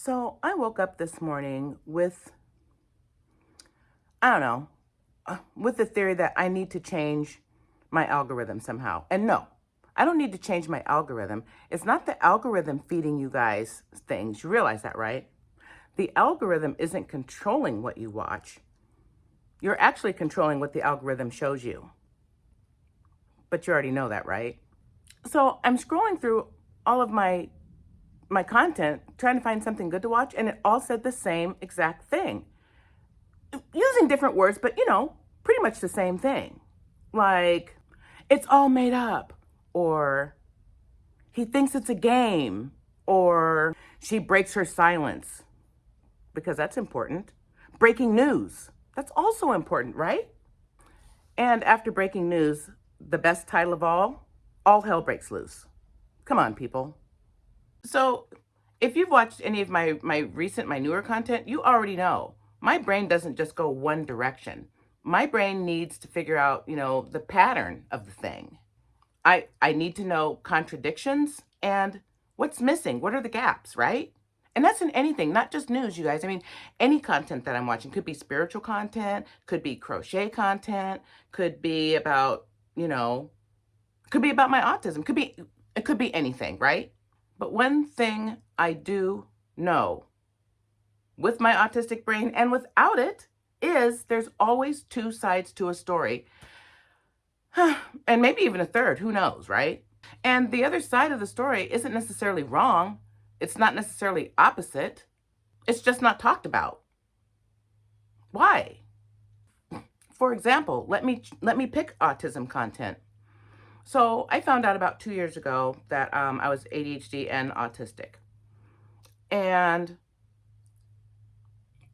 So I woke up this morning with, I don't know, with the theory that I need to change my algorithm somehow. And no, I don't need to change my algorithm. It's not the algorithm feeding you guys things. You realize that, right? The algorithm isn't controlling what you watch. You're actually controlling what the algorithm shows you. But you already know that, right? So I'm scrolling through all of my content trying to find something good to watch, and it all said the same exact thing. Using different words, but pretty much the same thing. Like, it's all made up, or he thinks it's a game, or she breaks her silence, because that's important. Breaking news, that's also important, right? And after breaking news, the best title of all hell breaks loose. Come on, people. So, if you've watched any of my newer content, you already know my brain doesn't just go one direction. My brain needs to figure out, the pattern of the thing. I need to know contradictions and what's missing. What are the gaps, right? And that's in anything, not just news, you guys. I mean, any content that I'm watching could be spiritual content, could be crochet content, could be about, could be about my autism, it could be anything, right? But one thing I do know with my autistic brain and without it is there's always two sides to a story. And maybe even a third, who knows, right? And the other side of the story isn't necessarily wrong. It's not necessarily opposite. It's just not talked about. Why? For example, let me pick autism content. So I found out about 2 years ago that I was ADHD and autistic. And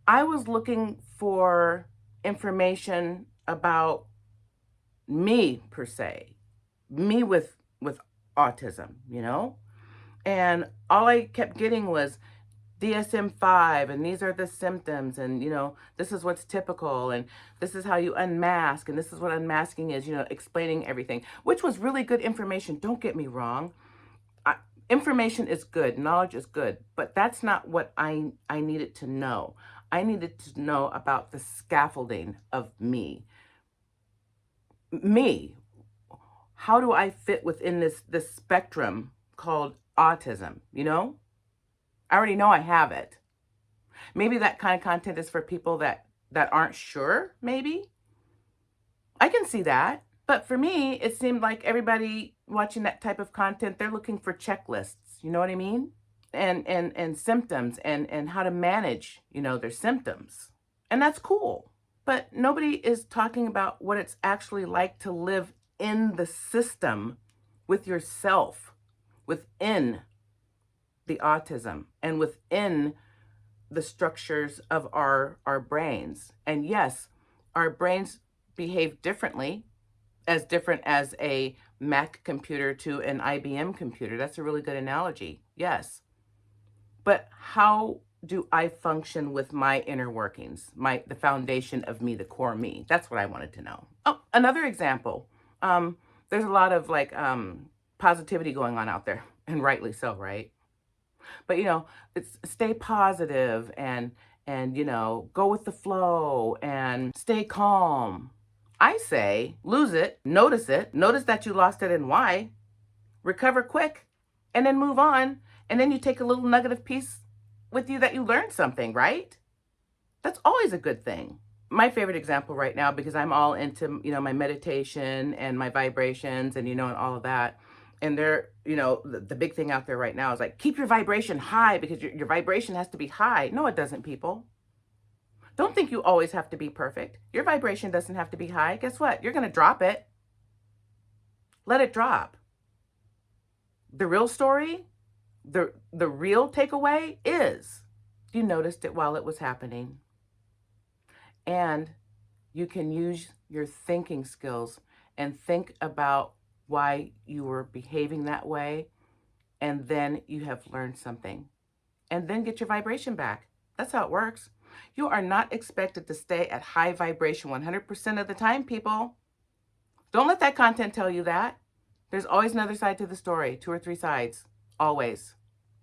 I was looking for information about me per se, me with autism, And all I kept getting was DSM-5, and these are the symptoms, and this is what's typical, and this is how you unmask, and this is what unmasking is, explaining everything, which was really good information. Don't get me wrong. Information is good, knowledge is good, but that's not what I needed to know. I needed to know about the scaffolding of me. Me. How do I fit within this spectrum called autism, I already know I have it. Maybe that kind of content is for people that aren't sure, maybe. I can see that. But for me, it seemed like everybody watching that type of content, they're looking for checklists, you know what I mean? And symptoms and how to manage, their symptoms. And that's cool. But nobody is talking about what it's actually like to live in the system with yourself, within the autism and within the structures of our brains. And yes, our brains behave differently, as different as a Mac computer to an IBM computer. That's a really good analogy. Yes. But how do I function with my inner workings, the foundation of me, the core me? That's what I wanted to know. Oh, another example. There's a lot of positivity going on out there, and rightly so, right? But it's stay positive and go with the flow and stay calm. I say lose it, notice that you lost it and why, recover quick, and then move on. And then you take a little nugget of peace with you that you learned something, right? That's always a good thing. My favorite example right now, because I'm all into, my meditation and my vibrations and, and all of that. And they're, the big thing out there right now is like, keep your vibration high because your vibration has to be high. No, it doesn't, people. Don't think you always have to be perfect. Your vibration doesn't have to be high. Guess what? You're going to drop it. Let it drop. The real story, the real takeaway is you noticed it while it was happening. And you can use your thinking skills and think about why you were behaving that way. And then you have learned something. And then get your vibration back. That's how it works. You are not expected to stay at high vibration 100% of the time, people. Don't let that content tell you that. There's always another side to the story, 2 or 3 sides. Always.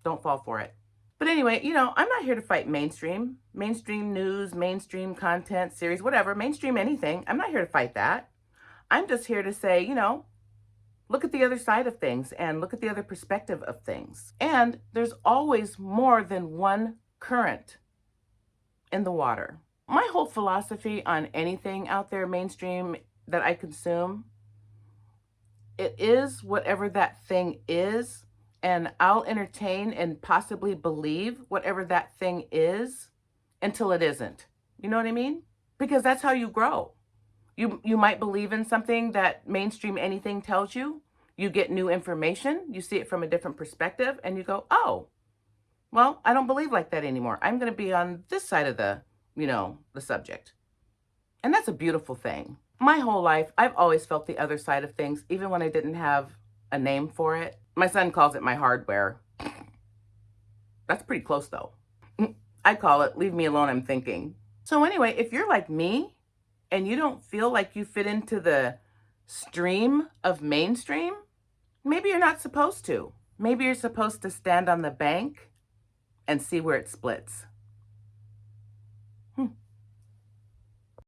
Don't fall for it. But anyway, I'm not here to fight mainstream news, mainstream content, series, whatever, mainstream anything. I'm not here to fight that. I'm just here to say, look at the other side of things and look at the other perspective of things. And there's always more than one current in the water. My whole philosophy on anything out there mainstream that I consume, it is whatever that thing is, and I'll entertain and possibly believe whatever that thing is until it isn't. You know what I mean? Because that's how you grow. You might believe in something that mainstream anything tells you. You get new information, you see it from a different perspective, and you go, oh, well, I don't believe like that anymore. I'm going to be on this side of the subject. And that's a beautiful thing. My whole life, I've always felt the other side of things, even when I didn't have a name for it. My son calls it my hardware. That's pretty close, though. I call it, leave me alone, I'm thinking. So anyway, if you're like me and you don't feel like you fit into the stream of mainstream, maybe you're not supposed to. Maybe you're supposed to stand on the bank and see where it splits.